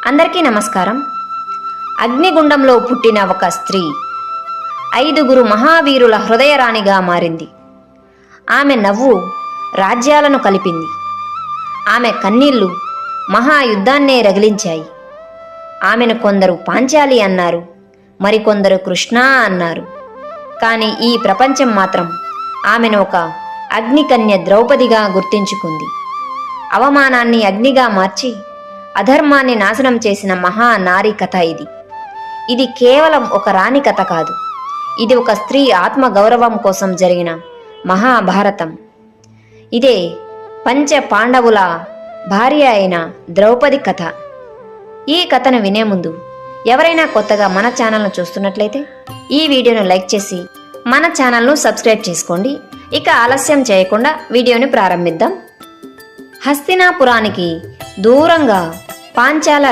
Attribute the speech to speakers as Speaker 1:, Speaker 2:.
Speaker 1: అందరికీ నమస్కారం. అగ్నిగుండంలో పుట్టిన ఒక స్త్రీ 5 మహావీరుల హృదయరాణిగా మారింది. ఆమె నవ్వు రాజ్యాలను కలిపింది. ఆమె కన్నీళ్లు మహాయుద్ధాన్నే రగిలించాయి. ఆమెను కొందరు పాంచాలి అన్నారు, మరికొందరు కృష్ణ అన్నారు. కానీ ఈ ప్రపంచం మాత్రం ఆమెను ఒక అగ్నికన్య ద్రౌపదిగా గుర్తించుకుంది. అవమానాన్ని అగ్నిగా మార్చి అధర్మాన్ని నాశనం చేసిన మహానారి కథ ఇది. ఇది కేవలం ఒక రాణి కథ కాదు, ఇది ఒక స్త్రీ ఆత్మ గౌరవం కోసం జరిగిన మహాభారతం. ఇదే పంచ పాండవుల భార్య అయిన ద్రౌపది కథ. ఈ కథను వినే ముందు ఎవరైనా కొత్తగా మన ఛానల్ను చూస్తున్నట్లయితే ఈ వీడియోను లైక్ చేసి మన ఛానల్ను సబ్స్క్రైబ్ చేసుకోండి. ఇక ఆలస్యం చేయకుండా వీడియోని ప్రారంభిద్దాం. హస్తినాపురానికి దూరంగా పాంచాల